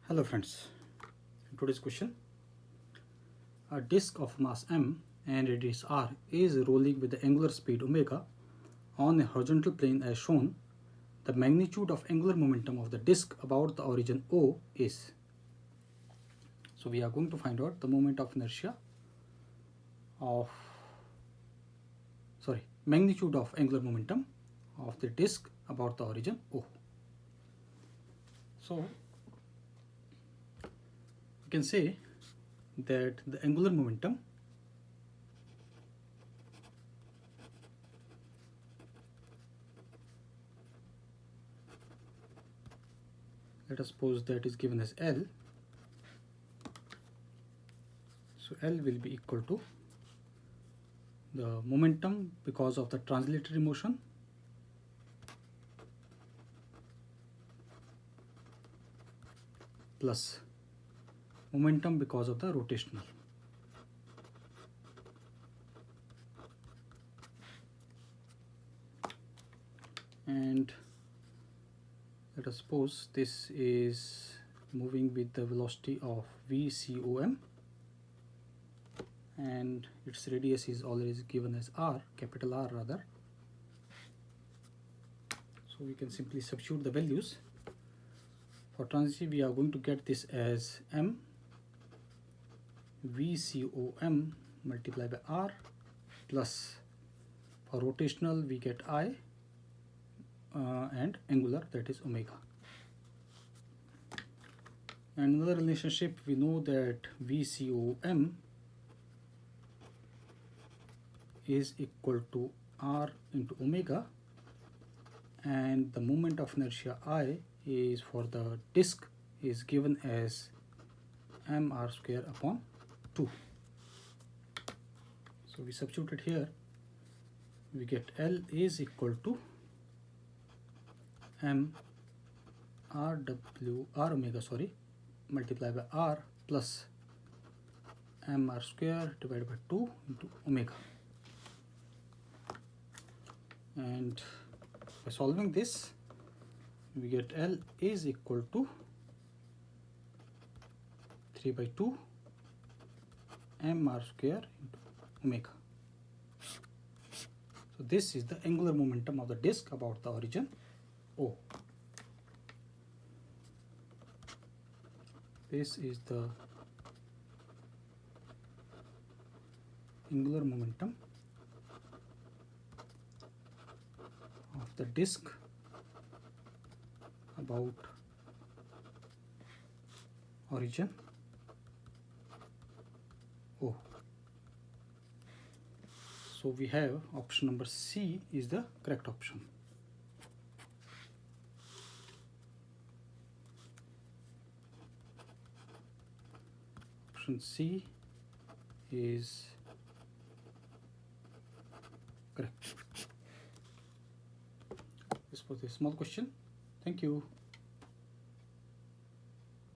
Hello friends, in today's question, a disk of mass m and radius r is rolling with the angular speed omega on a horizontal plane as shown. The magnitude of angular momentum of the disk about the origin O is. So we are going to find out the moment of inertia of magnitude of angular momentum of the disk about the origin O. So you can say that the angular momentum let us suppose that is given as L. So L will be equal to the momentum because of the translatory motion plus momentum because of the rotational. And let us suppose this is moving with the velocity of VCOM and its radius is always given as R, capital R rather. So we can simply substitute the values. For transition we are going to get this as M VCOM multiplied by R plus for rotational we get I and angular, that is omega. And another relationship, we know that VCOM is equal to R into omega, and the moment of inertia I is for the disk is given as mr square upon 2. So we substitute it here, we get L is equal to m r omega multiplied by R plus mr square divided by 2 into omega. And by solving this we get L is equal to 3 by 2 mr square into omega. So this is the angular momentum of the disk about the origin O. This is the angular momentum of the disk about origin O. So we have option number C is the correct option. Option C is correct. This was a small question. Thank you.